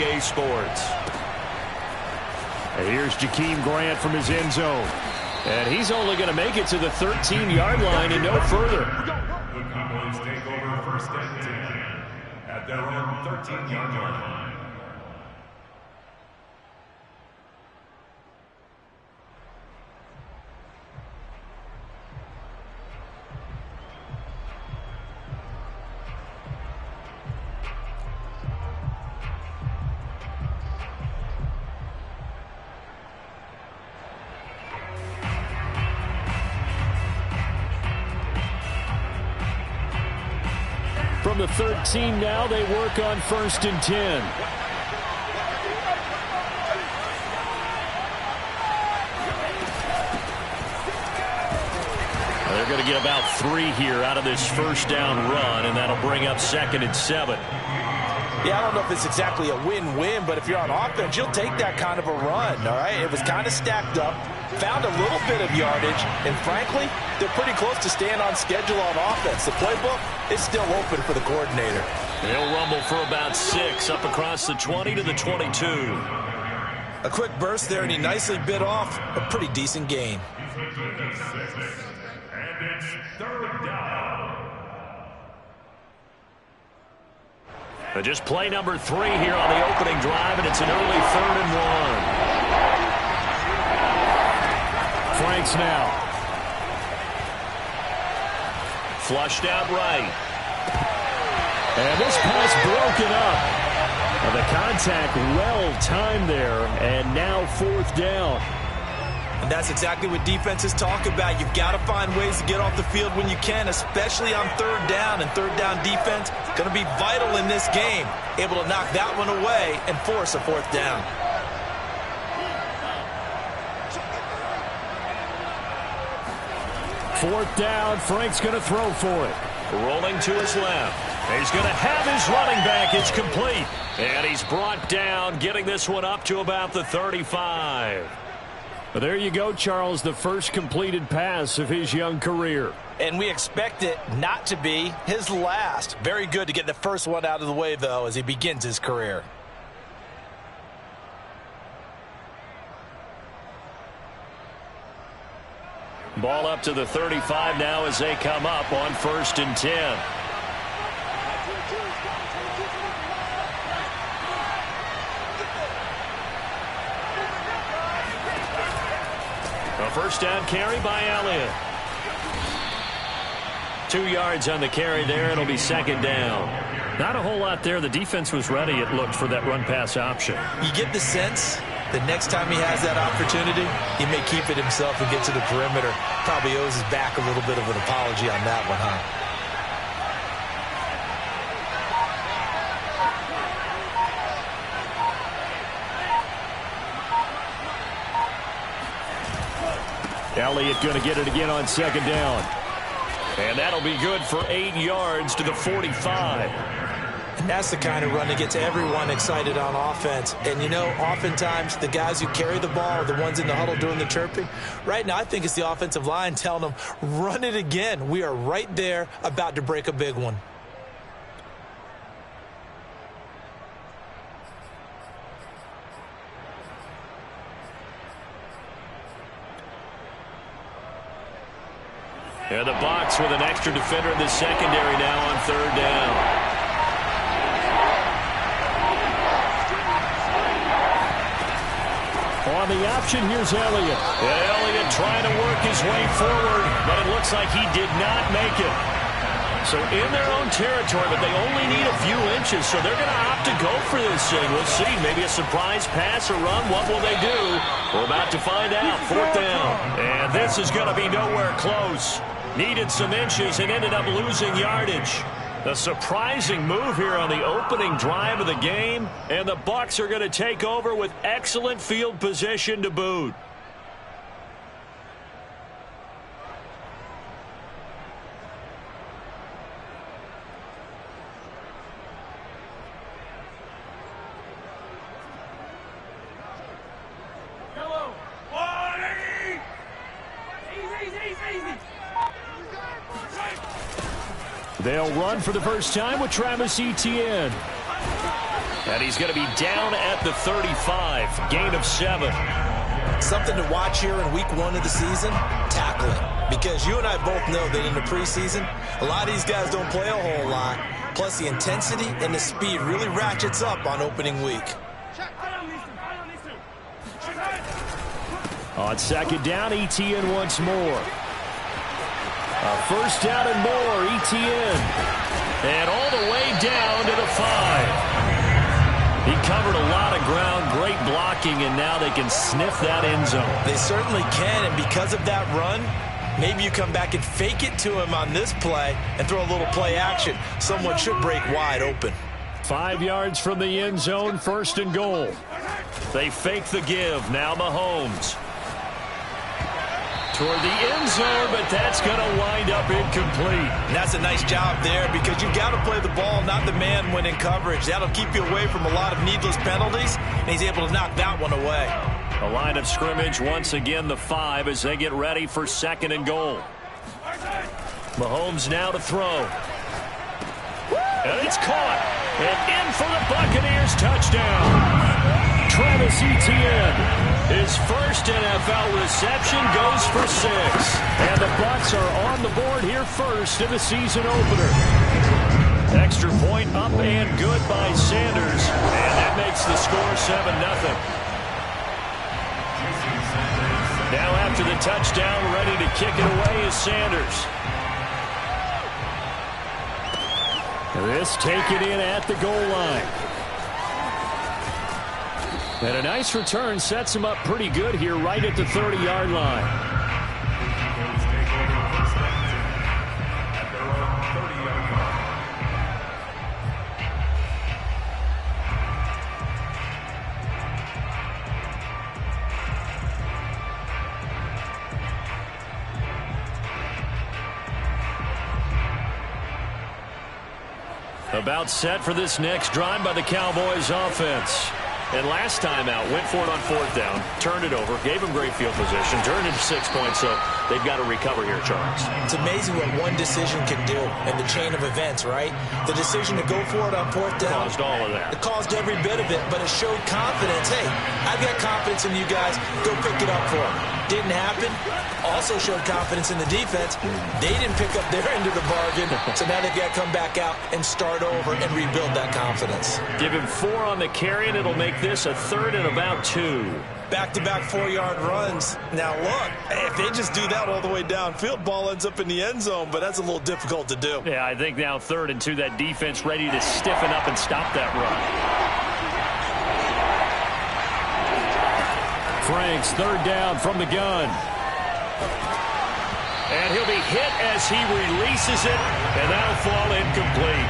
EA Sports. And here's Jakeem Grant from his end zone. And he's only going to make it to the 13-yard line and no further. The Cowboys take over first and 10 at their own 13-yard line. From the 13 now, they work on first and 10. They're going to get about 3 here out of this first down run, and that'll bring up 2nd and 7. Yeah, I don't know if it's exactly a win-win, but if you're on offense, you'll take that kind of a run, all right? It was kind of stacked up, found a little bit of yardage, and frankly, they're pretty close to staying on schedule on offense. The playbook is still open for the coordinator. They'll rumble for about 6 up across the 20 to the 22. A quick burst there, and he nicely bit off a pretty decent gain. And it's 3rd down. But just play number 3 here on the opening drive, and it's an early 3rd and 1. Franks now. Flushed out right. And this pass broken up. And the contact well timed there, and now 4th down. And that's exactly what defenses talk about. You've got to find ways to get off the field when you can, especially on 3rd down. And 3rd down defense going to be vital in this game. Able to knock that one away and force a 4th down. Fourth down, Frank's going to throw for it. Rolling to his left. He's going to have his running back. It's complete. And he's brought down, getting this one up to about the 35. Well, there you go, Charles, the first completed pass of his young career. And we expect it not to be his last. Very good to get the first one out of the way, though, as he begins his career. Ball up to the 35 now as they come up on 1st and 10. A first down carry by Elliott. 2 yards on the carry there. It'll be 2nd down. Not a whole lot there. The defense was ready, it looked, for that run-pass option. You get the sense that next time he has that opportunity, he may keep it himself and get to the perimeter. Probably owes his back a little bit of an apology on that one, huh? Elliott going to get it again on 2nd down. And that'll be good for 8 yards to the 45. And that's the kind of run that gets everyone excited on offense. And, you know, oftentimes the guys who carry the ball are the ones in the huddle doing the chirping. Right now, I think it's the offensive line telling them, run it again. We are right there about to break a big one. And the Bucs with an extra defender in the secondary now on 3rd down. On the option, here's Elliott. And Elliott trying to work his way forward, but it looks like he did not make it. So in their own territory, but they only need a few inches, so they're going to opt to go for this thing. We'll see. Maybe a surprise pass or run. What will they do? We're about to find out. 4th down. And this is going to be nowhere close. Needed some inches and ended up losing yardage. A surprising move here on the opening drive of the game, and the Bucs are going to take over with excellent field position to boot. They'll run for the first time with Travis Etienne. And he's going to be down at the 35, gain of 7. Something to watch here in week 1 of the season, tackling. Because you and I both know that in the preseason, a lot of these guys don't play a whole lot. Plus, the intensity and the speed really ratchets up on opening week. On second down, ETN once more. First down and more, ETN. And all the way down to the 5. He covered a lot of ground, great blocking, and now they can sniff that end zone. They certainly can, and because of that run, maybe you come back and fake it to him on this play and throw a little play action. Someone should break wide open. 5 yards from the end zone, first and goal. They fake the give. Now Mahomes. Toward the end zone, but that's going to wind up incomplete. And that's a nice job there because you've got to play the ball, not the man when in coverage. That'll keep you away from a lot of needless penalties, and he's able to knock that one away. A line of scrimmage, once again the 5 as they get ready for second and goal. Mahomes now to throw. And it's caught. And in for the Buccaneers, touchdown. Travis Etienne, his first NFL reception, goes for 6. And the Bucs are on the board here first in the season opener. Extra point up and good by Sanders. And that makes the score 7-0. Now after the touchdown, ready to kick it away is Sanders. This taken in at the goal line. And a nice return sets him up pretty good here right at the 30-yard line. About set for this next drive by the Cowboys offense. And last time out, went for it on 4th down, turned it over, gave them great field position, turned into 6 points, so they've got to recover here, Charles. It's amazing what one decision can do in the chain of events, right? The decision to go for it on 4th down. Caused all of that. It caused every bit of it, but it showed confidence. Hey, I've got confidence in you guys. Go pick it up for them. Didn't happen. Also showed confidence in the defense. They didn't pick up their end of the bargain, so now they've got to come back out and start over and rebuild that confidence. Give him 4 on the carry, and it'll make this a 3rd and about 2. Back-to-back 4-yard runs. Now, look, if they just do that all the way downfield, ball ends up in the end zone, but that's a little difficult to do. Yeah, I think now 3rd and 2, that defense ready to stiffen up and stop that run. Franks, 3rd down from the gun. And he'll be hit as he releases it, and that'll fall incomplete.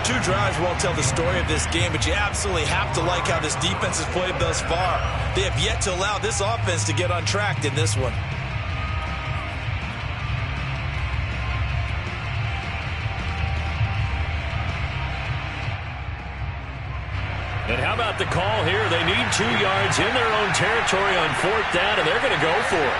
2 drives won't tell the story of this game, but you absolutely have to like how this defense has played thus far. They have yet to allow this offense to get untracked in this one. And how about the call here? They need 2 yards in their own territory on 4th down, and they're going to go for it.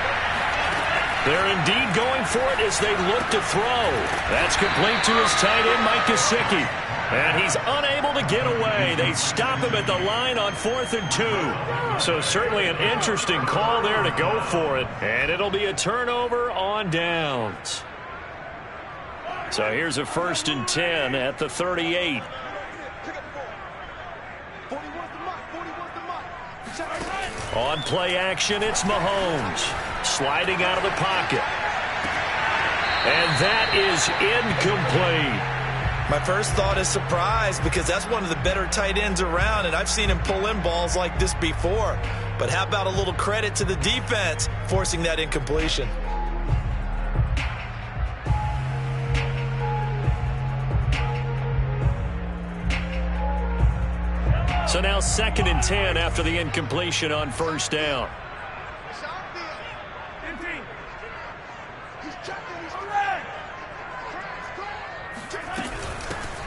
They're indeed going for it as they look to throw. That's complete to his tight end, Mike Gesicki. And he's unable to get away. They stop him at the line on 4th and 2. So certainly an interesting call there to go for it. And it'll be a turnover on downs. So here's a 1st and 10 at the 38. On play action, it's Mahomes. Sliding out of the pocket. And that is incomplete. My first thought is surprise because that's one of the better tight ends around, and I've seen him pull in balls like this before. But how about a little credit to the defense forcing that incompletion? So now 2nd and 10 after the incompletion on 1st down.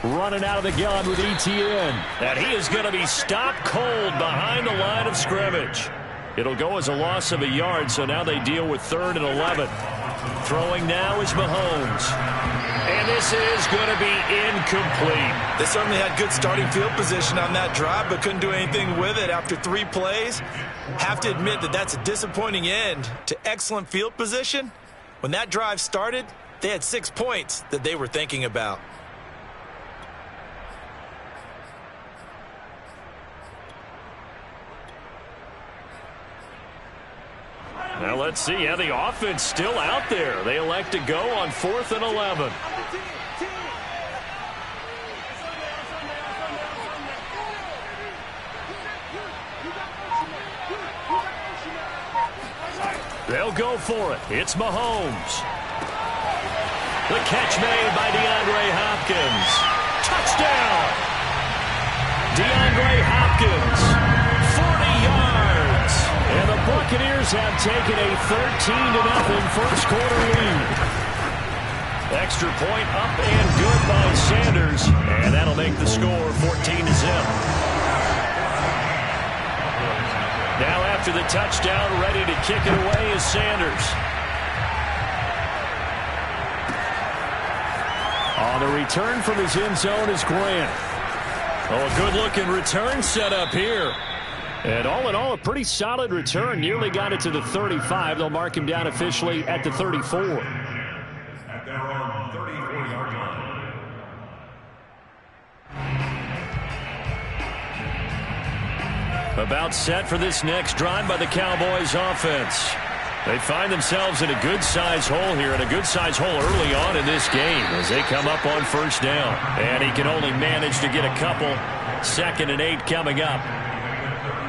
Running out of the gun with Etienne. And he is going to be stopped cold behind the line of scrimmage. It'll go as a loss of a yard, so now they deal with 3rd and 11. Throwing now is Mahomes. And this is going to be incomplete. They certainly had good starting field position on that drive, but couldn't do anything with it after 3 plays. Have to admit that that's a disappointing end to excellent field position. When that drive started, they had 6 points that they were thinking about. Now let's see how the offense still out there. They elect to go on 4th and 11. They'll go for it. It's Mahomes. The catch made by DeAndre Hopkins. Touchdown! DeAndre Hopkins, 40 yards. And the Buccaneers have taken a 13-0 first quarter lead. Extra point up and good by Sanders. And that'll make the score 14-0. Now after the touchdown, ready to kick it away is Sanders. On the return from his end zone is Grant. Oh, a good-looking return set up here. And all in all, a pretty solid return. Nearly got it to the 35. They'll mark him down officially at the 34. At their own 34-yard line. About set for this next drive by the Cowboys offense. They find themselves in a good-sized hole here, and a good-sized hole early on in this game as they come up on first down. And he can only manage to get a couple. 2nd and 8 coming up.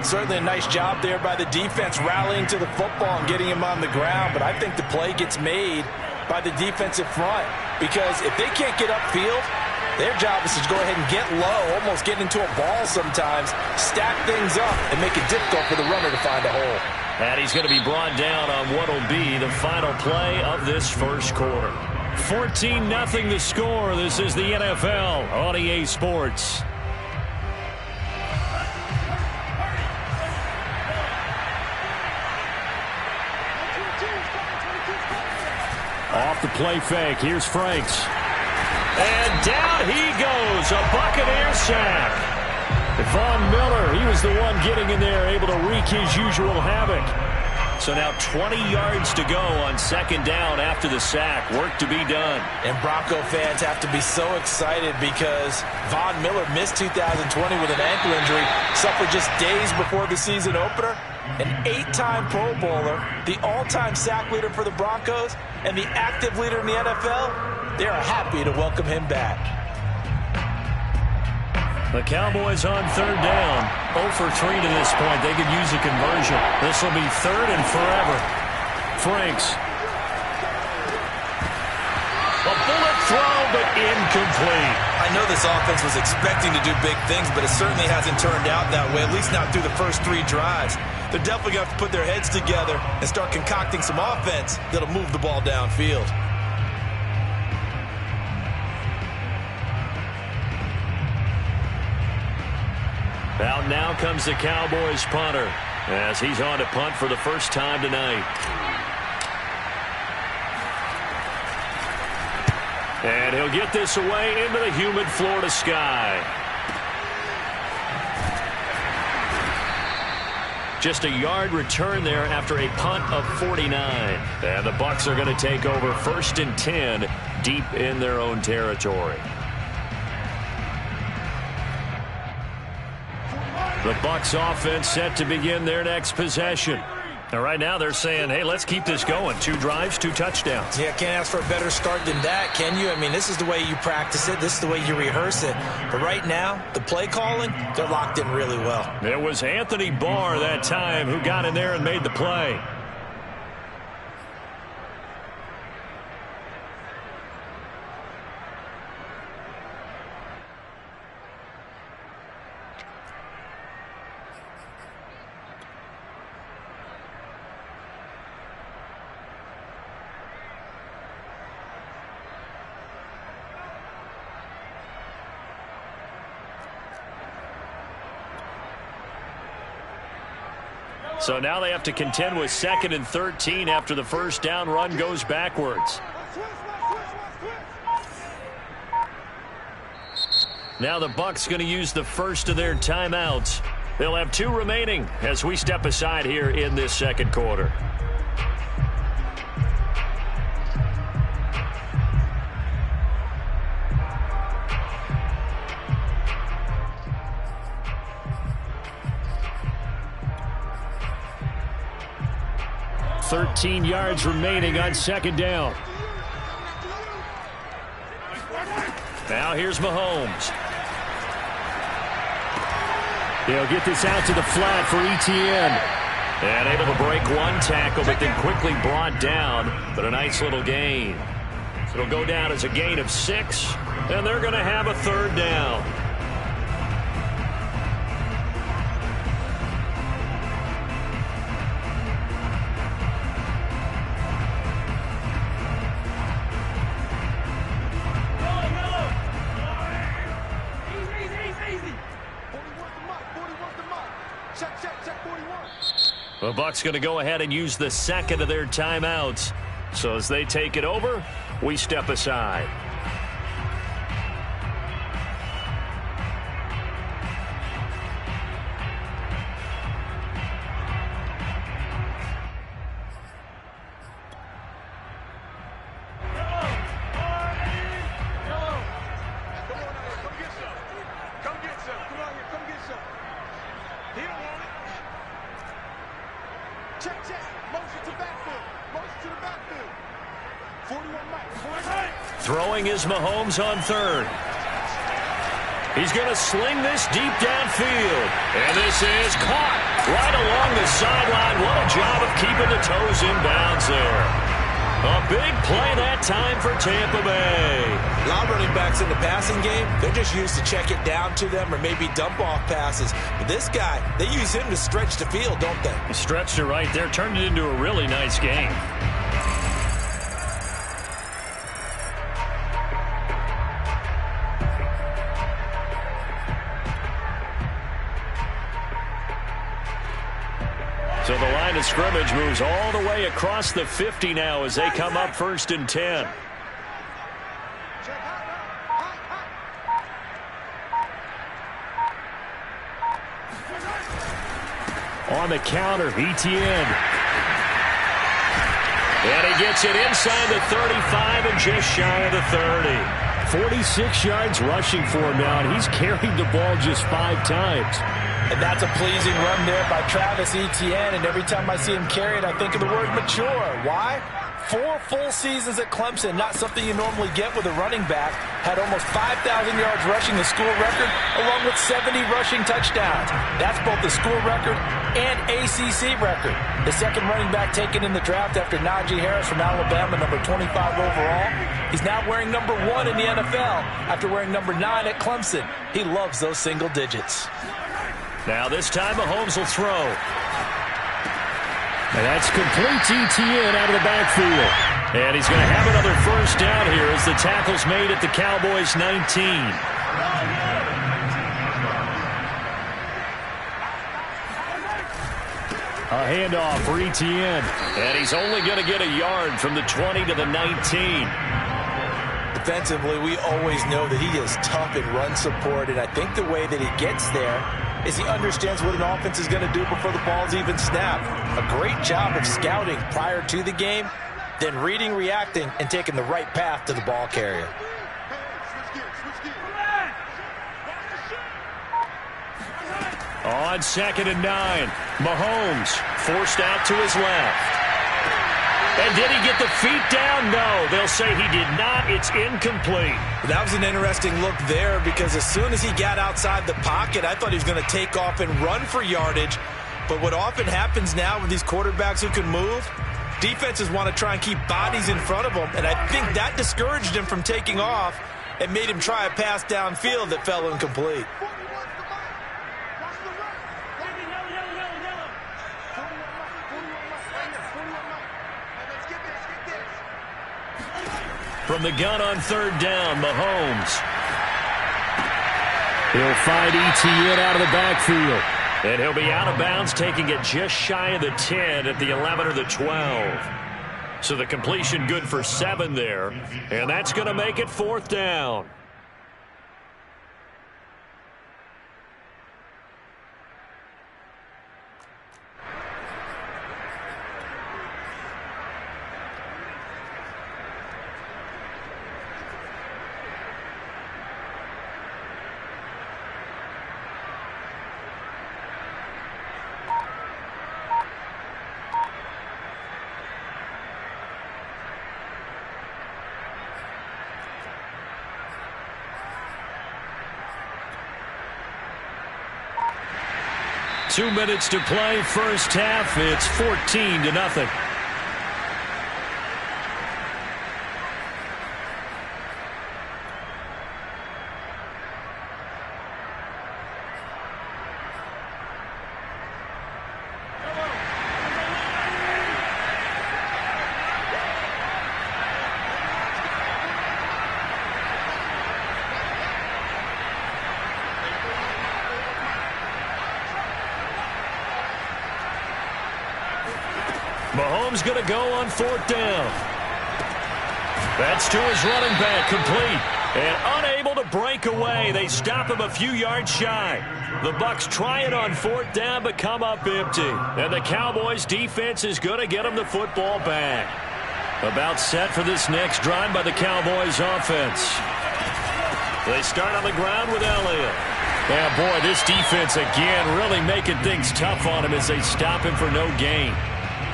Certainly a nice job there by the defense rallying to the football and getting him on the ground, but I think the play gets made by the defensive front because if they can't get upfield, their job is to go ahead and get low, almost get into a ball sometimes, stack things up, and make it difficult for the runner to find a hole. And he's going to be brought down on what will be the final play of this first quarter. 14-0 the score. This is the NFL on EA Sports. Off the play fake. Here's Franks. And down he goes. A Buccaneer sack. Von Miller, he was the one getting in there, able to wreak his usual havoc. So now 20 yards to go on 2nd down after the sack. Work to be done. And Bronco fans have to be so excited because Von Miller missed 2020 with an ankle injury, suffered just days before the season opener. An 8-time Pro Bowler, the all-time sack leader for the Broncos, and the active leader in the NFL. They are happy to welcome him back. The Cowboys on 3rd down. 0 for 3 to this point. They could use a conversion. This will be 3rd and forever. Franks. A bullet throw, but incomplete. I know this offense was expecting to do big things, but it certainly hasn't turned out that way, at least not through the first 3 drives. They're definitely going to have to put their heads together and start concocting some offense that'll move the ball downfield. Out now comes the Cowboys punter as he's on to punt for the first time tonight. And he'll get this away into the humid Florida sky. Just a yard return there after a punt of 49. And the Bucs are going to take over 1st and 10 deep in their own territory. The Bucs offense set to begin their next possession. And right now they're saying, hey, let's keep this going. 2 drives, 2 touchdowns. Yeah, can't ask for a better start than that, can you? I mean, this is the way you practice it. This is the way you rehearse it. But right now, the play calling, they're locked in really well. It was Anthony Barr that time who got in there and made the play. So now they have to contend with 2nd and 13 after the first down run goes backwards. Now the Bucs going to use the first of their timeouts. They'll have 2 remaining as we step aside here in this second quarter. $13 yards remaining on second down. Now here's Mahomes. They'll get this out to the flat for Etienne. And able to break one tackle, but then quickly brought down. But a nice little gain. So it'll go down as a gain of 6, and they're going to have a third down. The Bucs going to go ahead and use the second of their timeouts. So as they take it over, we step aside. Throwing is Mahomes on third. He's going to sling this deep downfield. And this is caught right along the sideline. What a job of keeping the toes in bounds there. A big play that time for Tampa Bay. A lot of running backs in the passing game, they're just used to check it down to them or maybe dump off passes. But this guy, they use him to stretch the field, don't they? He stretched it right there, turned it into a really nice game. So the line of scrimmage moves all the way across the 50 now as they come up 1st and 10. On the counter, Etienne. And he gets it inside the 35 and just shy of the 30. 46 yards rushing for him now, and he's carried the ball just 5 times. And that's a pleasing run there by Travis Etienne. And every time I see him carry it, I think of the word mature. Why? 4 full seasons at Clemson, not something you normally get with a running back. Had almost 5,000 yards rushing, the school record, along with 70 rushing touchdowns. That's both the school record and ACC record. The second running back taken in the draft after Najee Harris from Alabama, number 25 overall. He's now wearing number 1 in the NFL after wearing number 9 at Clemson. He loves those single digits. Now this time Mahomes will throw. And that's complete to Etienne out of the backfield. And he's going to have another first down here as the tackle's made at the Cowboys' 19. A handoff for Etienne. And he's only going to get a yard from the 20 to the 19. Defensively, we always know that he is tough in run support, and I think the way that he gets there is he understands what an offense is going to do before the ball's even snapped. A great job of scouting prior to the game, then reading, reacting, and taking the right path to the ball carrier. On 2nd and 9, Mahomes forced out to his left. And did he get the feet down? No, they'll say he did not. It's incomplete. That was an interesting look there because as soon as he got outside the pocket, I thought he was going to take off and run for yardage. But what often happens now with these quarterbacks who can move, defenses want to try and keep bodies in front of them. And I think that discouraged him from taking off and made him try a pass downfield that fell incomplete. From the gun on 3rd down, Mahomes. He'll find Etienne out of the backfield. And he'll be out of bounds, taking it just shy of the 10 at the 11 or the 12. So the completion good for 7 there. And that's going to make it 4th down. 2 minutes to play first half. It's 14-0. Mahomes going to go on 4th down. That's to his running back, complete. And unable to break away. They stop him a few yards shy. The Bucs try it on 4th down, but come up empty. And the Cowboys defense is going to get him the football back. About set for this next drive by the Cowboys offense. They start on the ground with Elliott. Yeah, boy, this defense again really making things tough on him as they stop him for no gain.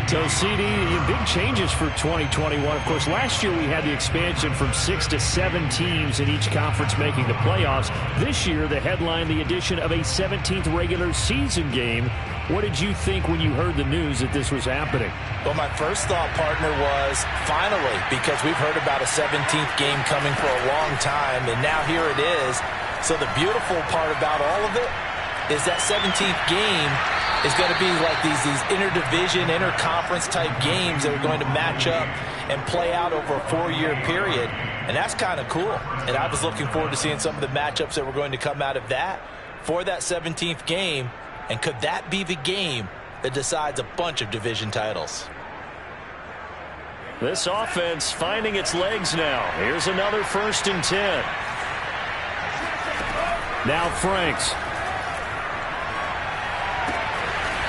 So, CD, big changes for 2021. Of course, last year we had the expansion from 6 to 7 teams in each conference making the playoffs. This year, the headline, the addition of a 17th regular season game. What did you think when you heard the news that this was happening? Well, my first thought, partner, was finally, because we've heard about a 17th game coming for a long time, and now here it is. So the beautiful part about all of it is that 17th game is going to be like these interdivision, interconference type games that are going to match up and play out over a 4-year period. And that's kind of cool. And I was looking forward to seeing some of the matchups that were going to come out of that for that 17th game. And could that be the game that decides a bunch of division titles? This offense finding its legs now. Here's another 1st and 10. Now Franks.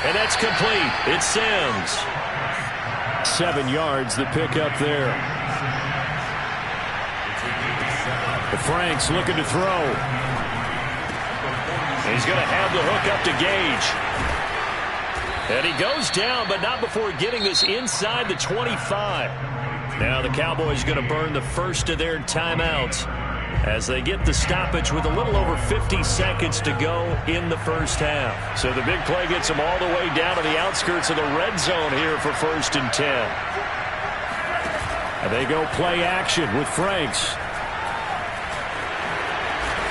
And that's complete. It's Sims. 7 yards, the pickup there. Franks looking to throw. He's going to have the hook up to Gage. And he goes down, but not before getting this inside the 25. Now the Cowboys going to burn the first of their timeouts as they get the stoppage with a little over 50 seconds to go in the first half. So the big play gets them all the way down to the outskirts of the red zone here for 1st and 10. And they go play action with Franks.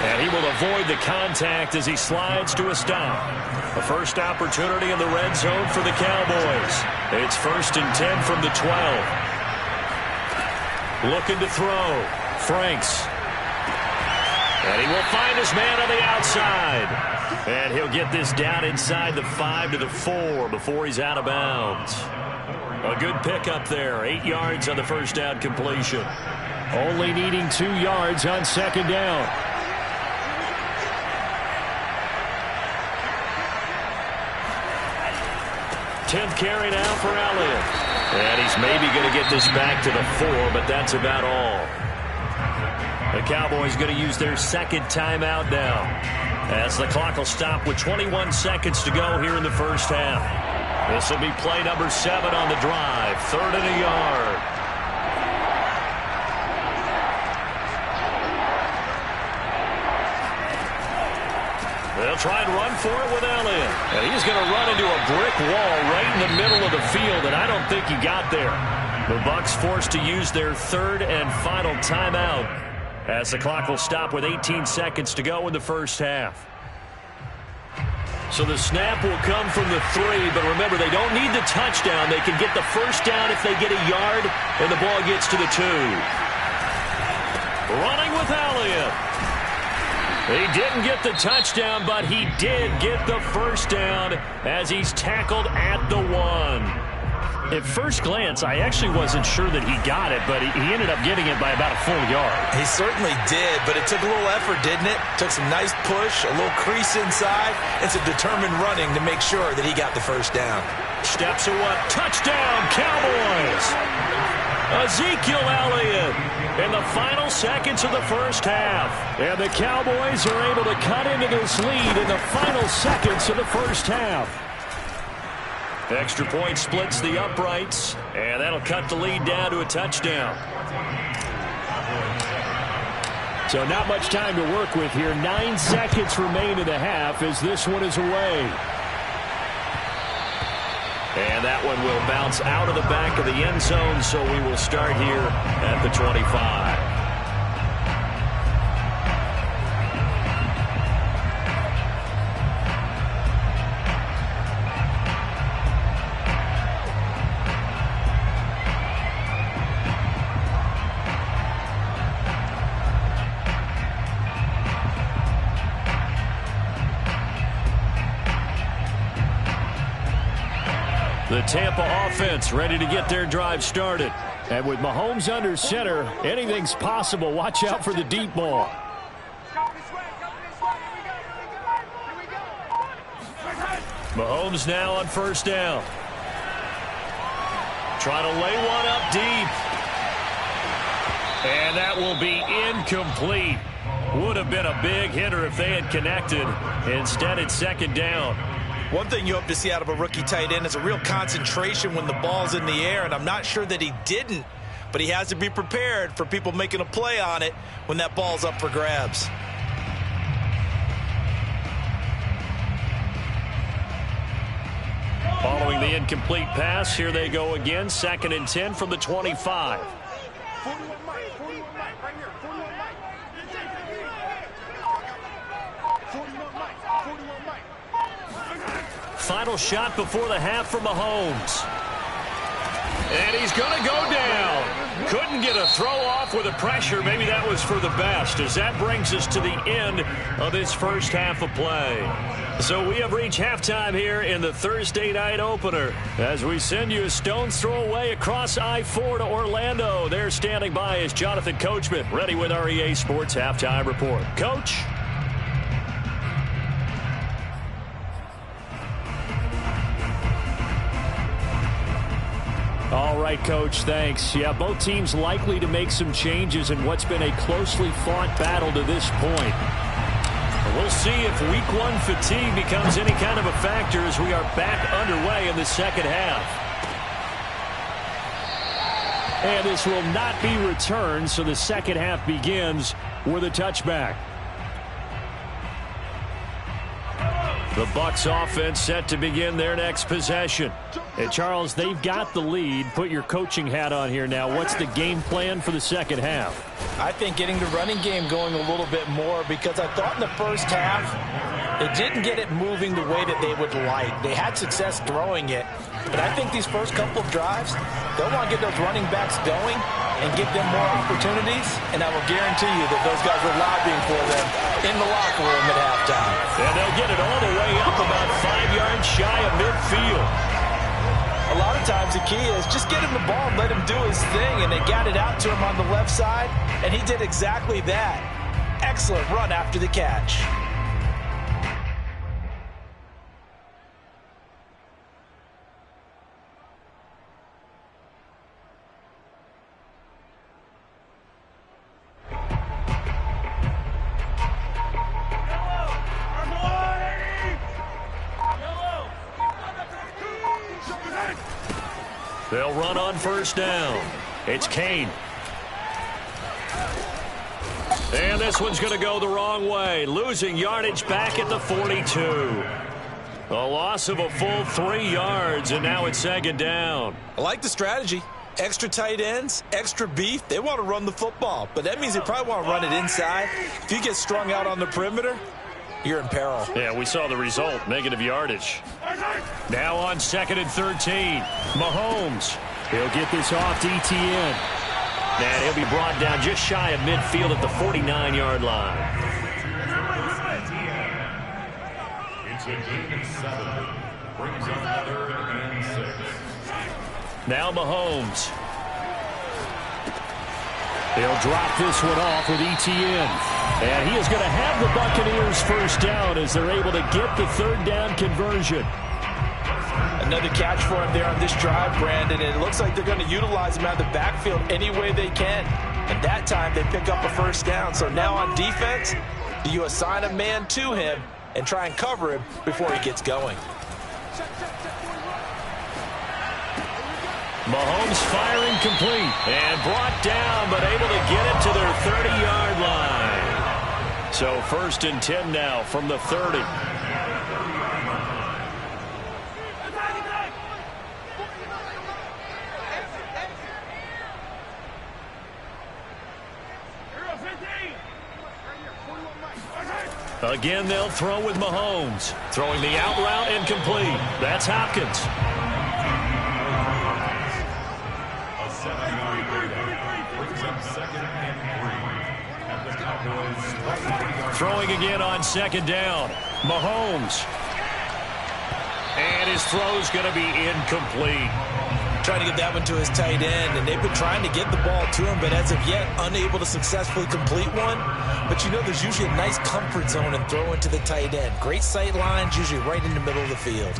And he will avoid the contact as he slides to a stop. A first opportunity in the red zone for the Cowboys. It's 1st and 10 from the 12. Looking to throw. Franks. And he will find his man on the outside. And he'll get this down inside the 5 to the 4 before he's out of bounds. A good pickup there. 8 yards on the first down completion. Only needing 2 yards on 2nd down. 10th carry now for Elliott. And he's maybe going to get this back to the 4, but that's about all. The Cowboys going to use their 2nd timeout now, as the clock will stop with 21 seconds to go here in the first half. This will be play number 7 on the drive. 3rd and a yard. They'll try and run for it with Elliott. And he's going to run into a brick wall right in the middle of the field, and I don't think he got there. The Bucs forced to use their 3rd and final timeout, as the clock will stop with 18 seconds to go in the first half. So the snap will come from the 3, but remember, they don't need the touchdown. They can get the first down if they get a yard, and the ball gets to the 2. Running with Elliott. He didn't get the touchdown, but he did get the first down as he's tackled at the 1. At first glance, I actually wasn't sure that he got it, but he ended up getting it by about a full yard. He certainly did, but it took a little effort, didn't it? Took some nice push, a little crease inside, and some determined running to make sure that he got the first down. Steps away. Touchdown, Cowboys! Ezekiel Elliott in the final seconds of the first half. And the Cowboys are able to cut into this lead in the final seconds of the first half. Extra point splits the uprights, and that'll cut the lead down to a touchdown. So not much time to work with here. 9 seconds remain in the half as this one is away. And that one will bounce out of the back of the end zone, so we will start here at the 25. The Tampa offense ready to get their drive started. And with Mahomes under center, anything's possible. Watch out for the deep ball. Mahomes now on first down. Trying to lay one up deep. And that will be incomplete. Would have been a big hitter if they had connected. Instead, it's second down. One thing you hope to see out of a rookie tight end is a real concentration when the ball's in the air, and I'm not sure that he didn't, but he has to be prepared for people making a play on it when that ball's up for grabs. Following the incomplete pass, here they go again, 2nd and 10 from the 25. Final shot before the half for Mahomes. And he's going to go down. Couldn't get a throw off with the pressure. Maybe that was for the best, as that brings us to the end of this first half of play. So we have reached halftime here in the Thursday night opener. As we send you a stone's throw away across I-4 to Orlando. There standing by is Jonathan Coachman, ready with our EA Sports Halftime Report. Coach? All right, Coach, thanks. Yeah, both teams likely to make some changes in what's been a closely fought battle to this point. We'll see if week one fatigue becomes any kind of a factor as we are back underway in the second half. And this will not be returned, so the second half begins with a touchback. The Bucs offense set to begin their next possession. And Charles, they've got the lead. Put your coaching hat on here now. What's the game plan for the second half? I think getting the running game going a little bit more, because I thought in the first half they didn't get it moving the way that they would like. They had success throwing it, but I think these first couple of drives, they'll want to get those running backs going and give them more opportunities, and I will guarantee you that those guys were lobbying for them in the locker room at halftime. And they'll get it all the way up about 5 yards shy of midfield. A lot of times the key is just get him the ball and let him do his thing, and they got it out to him on the left side, and he did exactly that. Excellent run after the catch. They'll run on first down. It's Kane. And this one's going to go the wrong way. Losing yardage back at the 42. A loss of a full 3 yards, and now it's second down. I like the strategy. Extra tight ends, extra beef. They want to run the football, but that means they probably want to run it inside. If you get strung out on the perimeter, you're in peril. Yeah, we saw the result, negative yardage. Now on 2nd and 13, Mahomes. He'll get this off to ETN. And he'll be brought down just shy of midfield at the 49-yard line. It's a gain of 7. Brings up 3rd and 6. Now Mahomes. He'll drop this one off with ETN. And he is going to have the Buccaneers first down as they're able to get the 3rd down conversion. Another catch for him there on this drive, Brandon. And it looks like they're going to utilize him out of the backfield any way they can. And that time they pick up a first down. So now on defense, you assign a man to him and try and cover him before he gets going. Mahomes firing complete and brought down, but able to get it to their 30-yard line. So 1st and 10 now from the 30. Again, they'll throw with Mahomes. Throwing the out route incomplete. That's Hopkins. A 7-yard pickup brings up 2nd and 3. And the Cowboys throwing again on 2nd down. Mahomes. And his throw's going to be incomplete. Trying to get that one to his tight end, and they've been trying to get the ball to him, but as of yet, unable to successfully complete one. But you know there's usually a nice comfort zone in throwing to the tight end. Great sight lines, usually right in the middle of the field.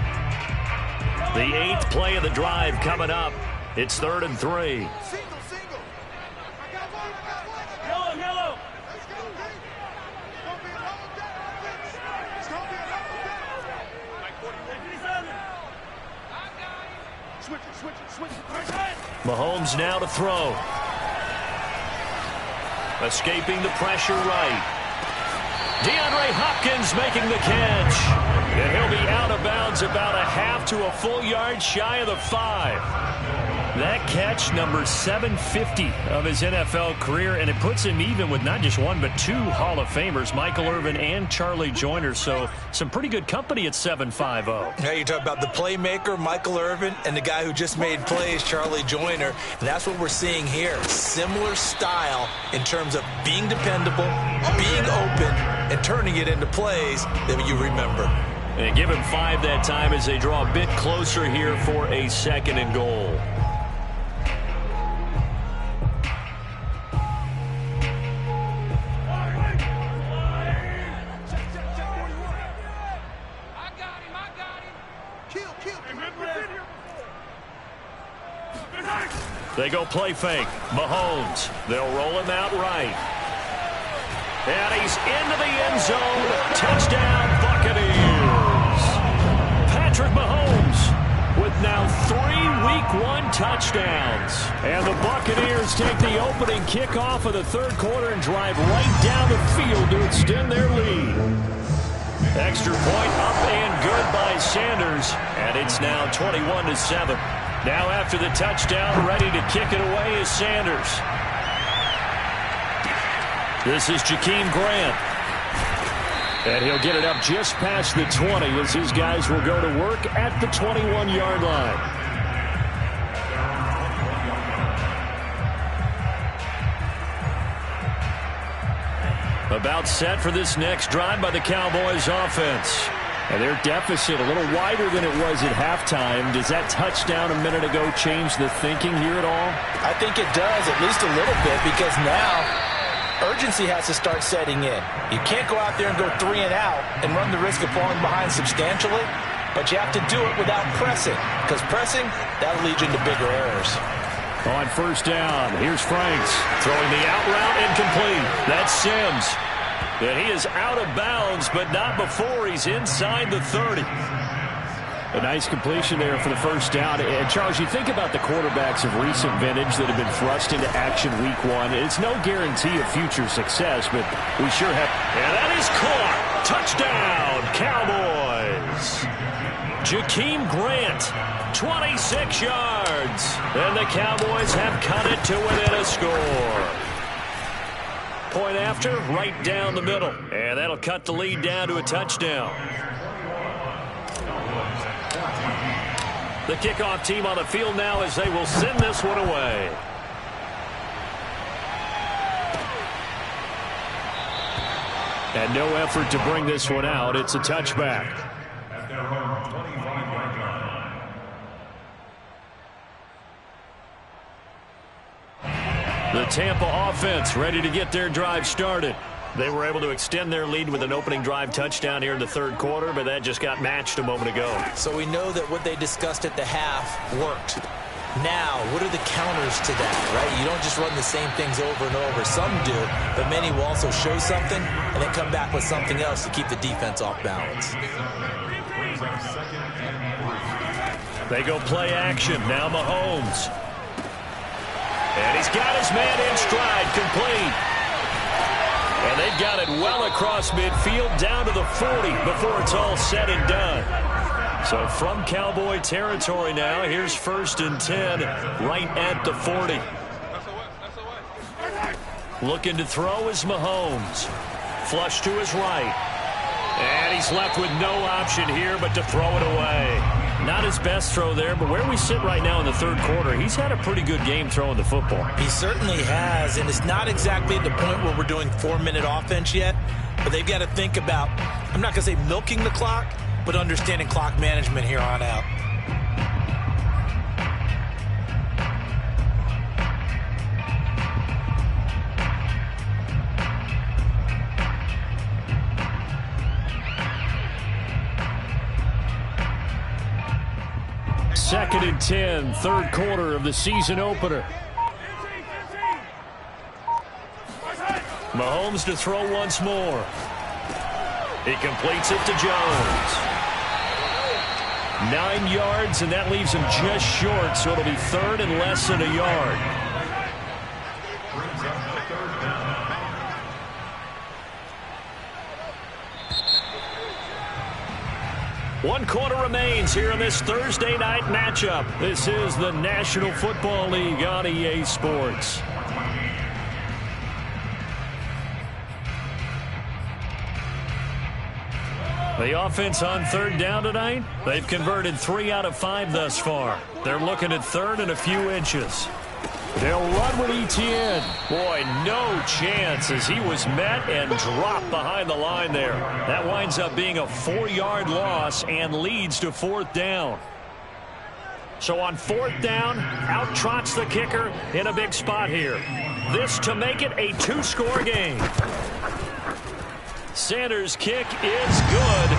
The 8th play of the drive coming up. It's 3rd and 3. Mahomes now to throw. Escaping the pressure right. DeAndre Hopkins making the catch. And he'll be out of bounds about a half to a full yard shy of the 5. That catch, number 750 of his NFL career, and it puts him even with not just one but 2 Hall of Famers, Michael Irvin and Charlie Joyner. So some pretty good company at 750. Now you talk about the playmaker, Michael Irvin, and the guy who just made plays, Charlie Joyner. And that's what we're seeing here. Similar style in terms of being dependable, being open, and turning it into plays that you remember. And give him 5 that time as they draw a bit closer here for a 2nd and goal. They go play fake. Mahomes. They'll roll him out right. And he's into the end zone. Touchdown, Buccaneers. Patrick Mahomes with now 3 Week 1 touchdowns. And the Buccaneers take the opening kickoff of the 3rd quarter and drive right down the field to extend their lead. Extra point up and good by Sanders. And it's now 21-7. Now after the touchdown, ready to kick it away is Sanders. This is Jakeem Grant. And he'll get it up just past the 20 as his guys will go to work at the 21-yard line. About set for this next drive by the Cowboys offense. And their deficit a little wider than it was at halftime. Does that touchdown a minute ago change the thinking here at all? I think it does, at least a little bit, because now urgency has to start setting in. You can't go out there and go 3 and out and run the risk of falling behind substantially, but you have to do it without pressing, because pressing, that'll lead you into bigger errors. On 1st down, here's Franks. Throwing the out route incomplete. That's Sims. And he is out of bounds, but not before he's inside the 30. A nice completion there for the 1st down. And, Charles, you think about the quarterbacks of recent vintage that have been thrust into action Week 1. It's no guarantee of future success, but we sure have. And that is caught. Touchdown, Cowboys. Jakeem Grant, 26 yards. And the Cowboys have cut it to within a score. Point after, right down the middle. And that'll cut the lead down to a touchdown. The kickoff team on the field now as they will send this one away. And no effort to bring this one out. It's a touchback. at their own 25-yard line. The Tampa offense ready to get their drive started. They were able to extend their lead with an opening drive touchdown here in the 3rd quarter, but that just got matched a moment ago. So we know that what they discussed at the half worked. Now, what are the counters to that, right? You don't just run the same things over and over. Some do, but many will also show something and then come back with something else to keep the defense off balance. They go play action. Now Mahomes. And he's got his man in stride, complete. And they've got it well across midfield down to the 40 before it's all said and done. So from Cowboy territory now, here's 1st and 10 right at the 40. Looking to throw is Mahomes. Flush to his right. And he's left with no option here but to throw it away. Not his best throw there, but where we sit right now in the third quarter, he's had a pretty good game throwing the football. He certainly has, and it's not exactly at the point where we're doing 4-minute offense yet, but they've got to think about, I'm not going to say milking the clock, but understanding clock management here on out. Second and 10, third quarter of the season opener. Mahomes to throw once more. He completes it to Jones. 9 yards, and that leaves him just short, so it'll be third and less than a yard. One quarter remains here in this Thursday night matchup. This is the National Football League on EA Sports. The offense on third down tonight, they've converted 3 out of 5 thus far. They're looking at third and a few inches. They'll run with Etienne. Boy, no chance as he was met and dropped behind the line there. That winds up being a 4-yard loss and leads to fourth down. So on fourth down, out trots the kicker in a big spot here. This to make it a 2-score game. Sanders' kick is good,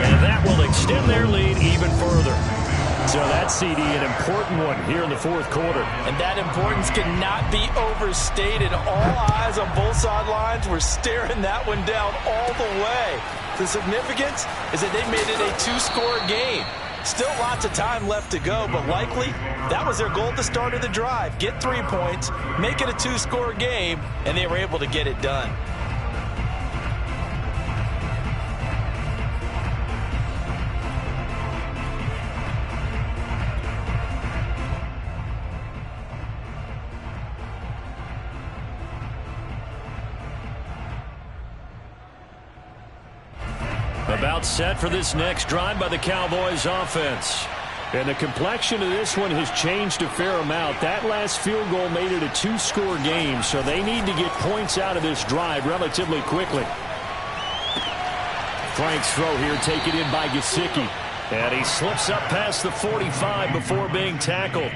and that will extend their lead even further. So that's, CD, an important one here in the fourth quarter. And that importance cannot be overstated. All eyes on both sidelines were staring that one down all the way. The significance is that they made it a 2-score game. Still lots of time left to go, but likely that was their goal at the start of the drive. Get 3 points, make it a 2-score game, and they were able to get it done. About set for this next drive by the Cowboys offense. And the complexion of this one has changed a fair amount. That last field goal made it a 2-score game, so they need to get points out of this drive relatively quickly. Frank's throw here taken in by Gesicki. And he slips up past the 45 before being tackled.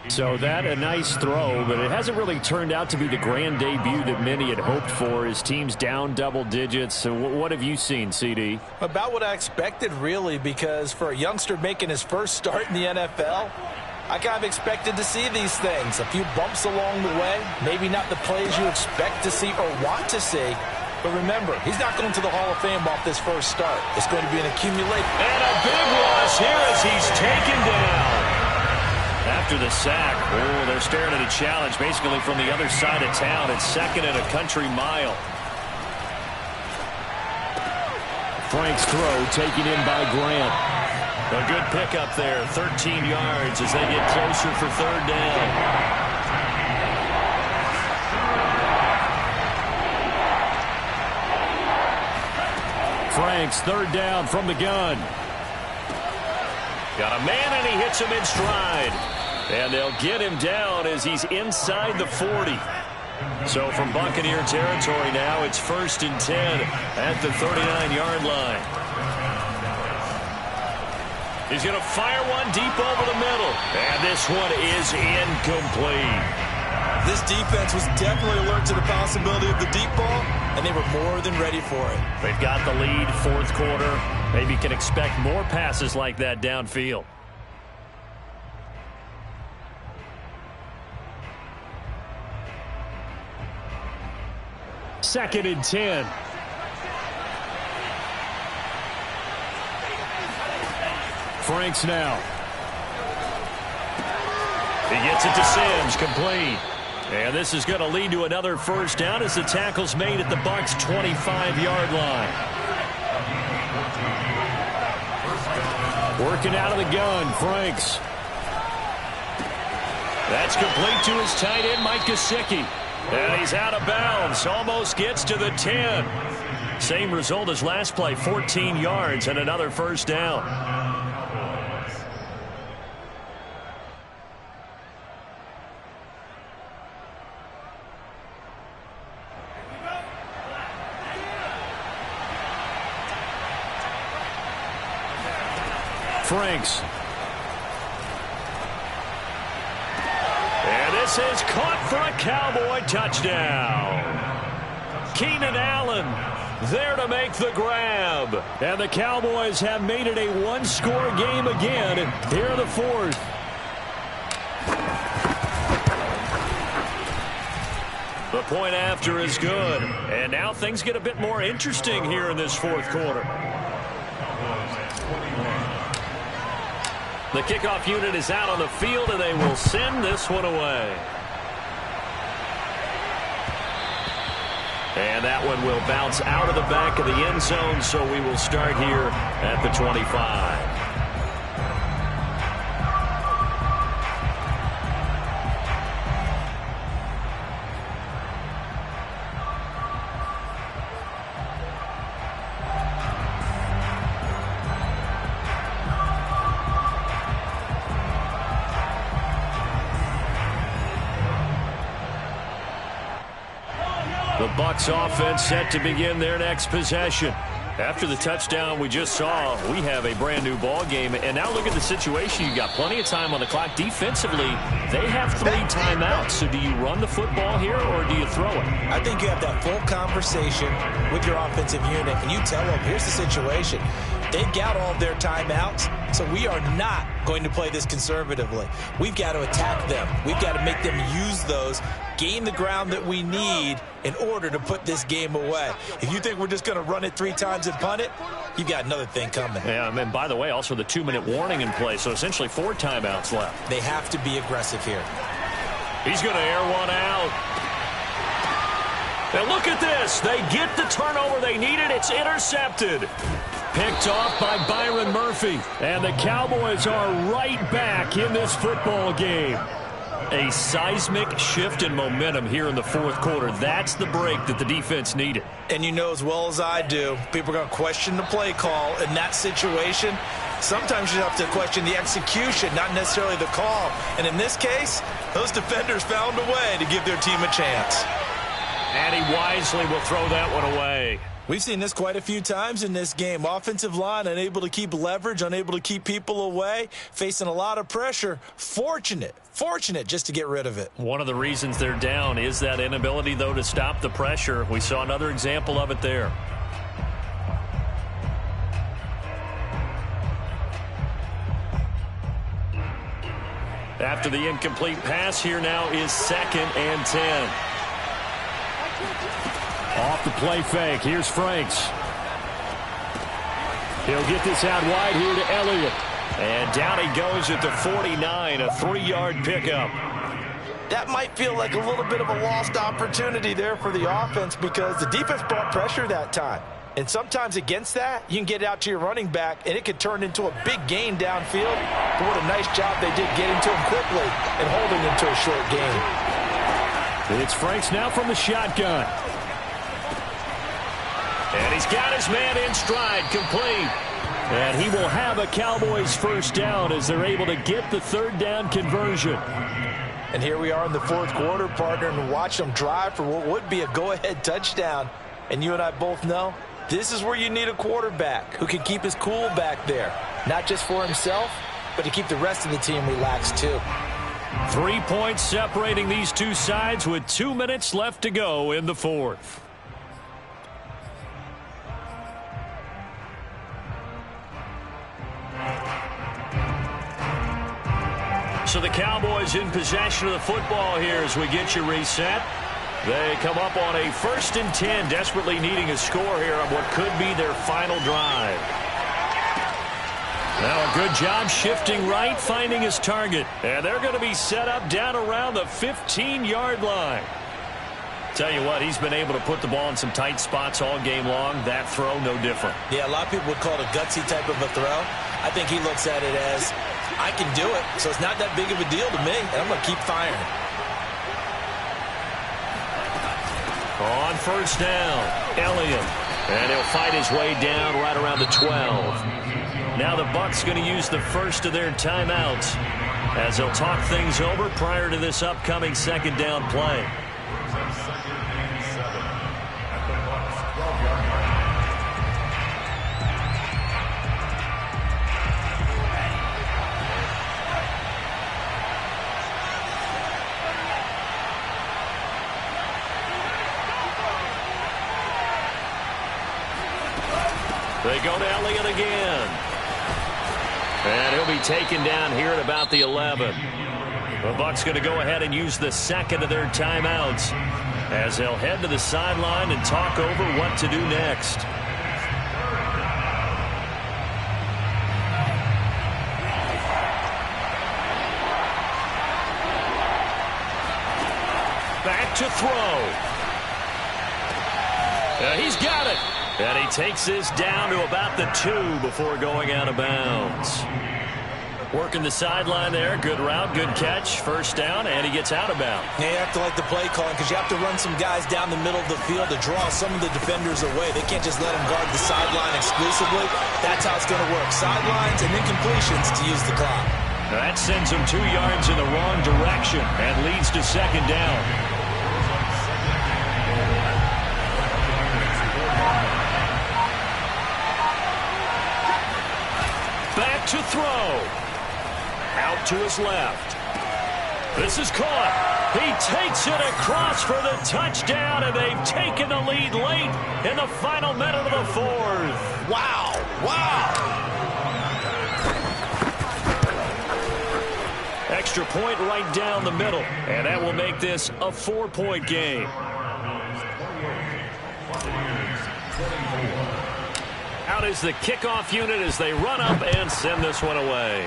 So that a nice throw, but it hasn't really turned out to be the grand debut that many had hoped for. His team's down double digits. So what have you seen, CD? About what I expected, really, because for a youngster making his first start in the NFL, I kind of expected to see these things. A few bumps along the way, maybe not the plays you expect to see or want to see. But remember, he's not going to the Hall of Fame off this first start. It's going to be an accumulation. And a big loss here as he's taken down. After the sack, oh, they're staring at a challenge basically from the other side of town. It's second and a country mile. Frank's throw taken in by Grant. A good pickup there, 13 yards as they get closer for third down. Frank's third down from the gun. Got a man, and he hits him in stride. And they'll get him down as he's inside the 40. So from Buccaneer territory now, it's 1st and 10 at the 39-yard line. He's going to fire one deep over the middle. And this one is incomplete. This defense was definitely alert to the possibility of the deep ball, and they were more than ready for it. They've got the lead, fourth quarter. Maybe can expect more passes like that downfield. Second and 10. Franks now. He gets it to Sims, complete. And this is going to lead to another first down as the tackle's made at the Bucs' 25-yard line. Working out of the gun, Franks. That's complete to his tight end, Mike Gesicki. And he's out of bounds. Almost gets to the 10. Same result as last play, 14 yards and another first down. Franks. And this is caught for a Cowboy touchdown. Keenan Allen there to make the grab. And the Cowboys have made it a one-score game again here in the fourth. The point after is good. And now things get a bit more interesting here in this fourth quarter. The kickoff unit is out on the field, and they will send this one away. And that one will bounce out of the back of the end zone, so we will start here at the 25. The Bucs offense set to begin their next possession. After the touchdown we just saw, we have a brand new ball game. And now look at the situation. You've got plenty of time on the clock. Defensively, they have 3 timeouts. So do you run the football here or do you throw it? I think you have that full conversation with your offensive unit, and you tell them, here's the situation. They've got all of their timeouts, so we are not going to play this conservatively. We've got to attack them. We've got to make them use those, gain the ground that we need in order to put this game away. If you think we're just going to run it 3 times and punt it, you've got another thing coming. Yeah, and by the way, also the 2-minute warning in play, so essentially 4 timeouts left. They have to be aggressive here. He's going to air one out. And look at this. They get the turnover they needed. It's intercepted. Picked off by Byron Murphy. And the Cowboys are right back in this football game. A seismic shift in momentum here in the fourth quarter. That's the break that the defense needed. And you know as well as I do, people are going to question the play call in that situation. Sometimes you have to question the execution, not necessarily the call. And in this case, those defenders found a way to give their team a chance. And he wisely will throw that one away. We've seen this quite a few times in this game. Offensive line unable to keep leverage, unable to keep people away, facing a lot of pressure. Fortunate just to get rid of it. One of the reasons they're down is that inability, though, to stop the pressure. We saw another example of it there. After the incomplete pass, here now is 2nd and 10. Off the play fake. Here's Franks. He'll get this out wide here to Elliott. And down he goes at the 49, a 3-yard pickup. That might feel like a little bit of a lost opportunity there for the offense because the defense brought pressure that time. And sometimes against that, you can get out to your running back, and it could turn into a big gain downfield. But what a nice job they did getting to him quickly and holding him to a short gain. It's Franks now from the shotgun. And he's got his man in stride, complete. And he will have a Cowboys first down as they're able to get the 3rd down conversion. And here we are in the fourth quarter, partner, and watch them drive for what would be a go-ahead touchdown. And you and I both know this is where you need a quarterback who can keep his cool back there. Not just for himself, but to keep the rest of the team relaxed too. 3 points separating these two sides with 2 minutes left to go in the fourth. So the Cowboys in possession of the football here as we get you reset. They come up on a 1st and 10, desperately needing a score here on what could be their final drive. Now a good job shifting right, finding his target. And they're going to be set up down around the 15-yard line. Tell you what, he's been able to put the ball in some tight spots all game long. That throw, no different. Yeah, a lot of people would call it a gutsy type of a throw. I think he looks at it as, I can do it, so it's not that big of a deal to me, and I'm going to keep firing. On first down, Elliott. And he'll fight his way down right around the 12. Now the Bucs going to use the first of their timeouts as they'll talk things over prior to this upcoming second down play. They go to Elliott again. And he'll be taken down here at about the 11. The Bucs going to go ahead and use the second of their timeouts as they'll head to the sideline and talk over what to do next. Back to throw. He's got it. And he takes this down to about the 2 before going out of bounds. Working the sideline there. Good route, good catch. First down, and he gets out of bounds. Yeah, you have to like the play calling because you have to run some guys down the middle of the field to draw some of the defenders away. They can't just let them guard the sideline exclusively. That's how it's going to work. Sidelines and then completions to use the clock. That sends him 2 yards in the wrong direction and leads to second down. Back to throw. Out to his left. This is caught. He takes it across for the touchdown, and they've taken the lead late in the final minute of the 4th. Wow. Wow. Extra point right down the middle, and that will make this a 4-point game. Out is the kickoff unit as they run up and send this one away.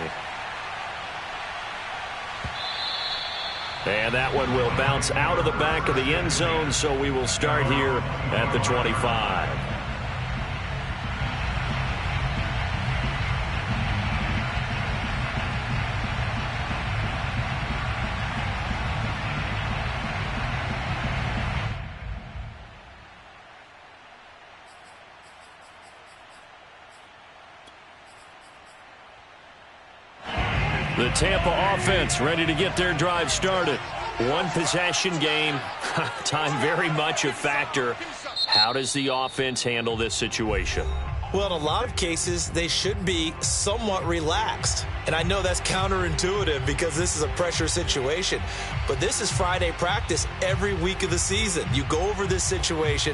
And that one will bounce out of the back of the end zone, so we will start here at the 25. The Tampa offense ready to get their drive started. One possession game. Time very much a factor. How does the offense handle this situation? Well, in a lot of cases, they should be somewhat relaxed. And I know that's counterintuitive because this is a pressure situation. But this is Friday practice every week of the season. You go over this situation,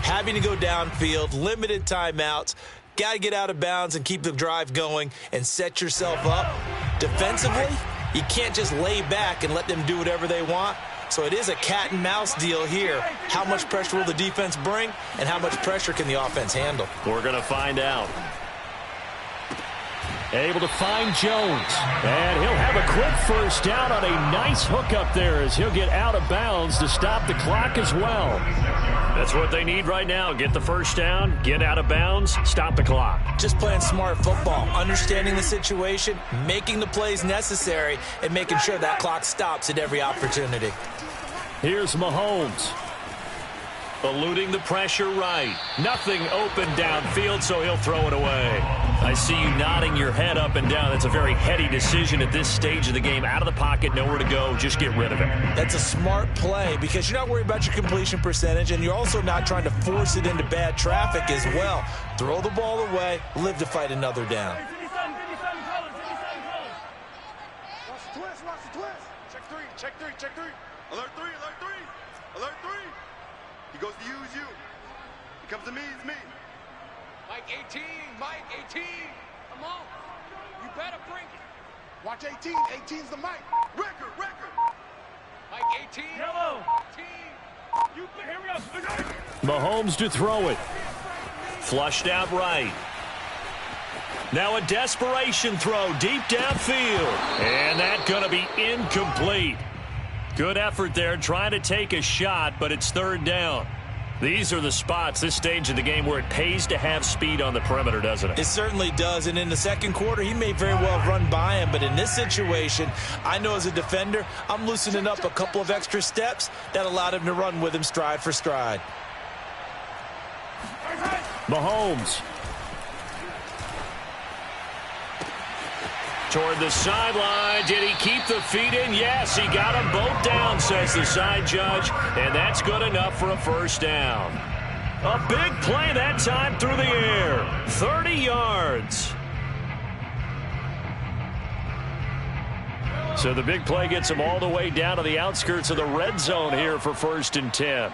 having to go downfield, limited timeouts, got to get out of bounds and keep the drive going and set yourself up. Defensively, you can't just lay back and let them do whatever they want. So it is a cat and mouse deal here. How much pressure will the defense bring, and how much pressure can the offense handle? We're going to find out. Able to find Jones. And he'll have a quick first down on a nice hook up there as he'll get out of bounds to stop the clock as well. That's what they need right now. Get the first down, get out of bounds, stop the clock. Just playing smart football, understanding the situation, making the plays necessary, and making sure that clock stops at every opportunity. Here's Mahomes. Eluding the pressure right. Nothing open downfield, so he'll throw it away. I see you nodding your head up and down. That's a very heady decision at this stage of the game. Out of the pocket, nowhere to go. Just get rid of it. That's a smart play because you're not worried about your completion percentage, and you're also not trying to force it into bad traffic as well. Throw the ball away, live to fight another down. Watch the twist, watch the twist. Check three, check three, check three. Alert three, alert three, alert three. He goes to use you. He comes to me, it's me. Mike 18, Mike 18. Come on. You better bring it. Watch 18, 18's the mic. Record, record. Mike 18. Yellow. 18. You, here we go. Mahomes to throw it. Flushed out right. Now a desperation throw deep downfield. And that's going to be incomplete. Good effort there trying to take a shot, but it's third down. These are the spots, this stage of the game, where it pays to have speed on the perimeter, doesn't it? It certainly does, and in the second quarter, he may very well have run by him, but in this situation, I know as a defender, I'm loosening up a couple of extra steps that allowed him to run with him stride for stride. Mahomes. Toward the sideline. Did he keep the feet in? Yes, he got them both down, says the side judge, and that's good enough for a first down. A big play that time through the air. 30 yards. So the big play gets him all the way down to the outskirts of the red zone here for 1st and 10.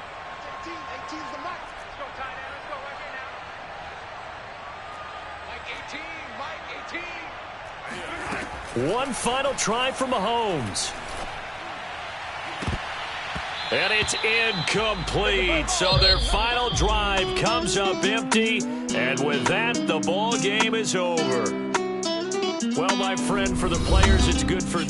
One final try for Mahomes. And it's incomplete. So their final drive comes up empty. And with that, the ball game is over. Well, my friend, for the players, it's good for them.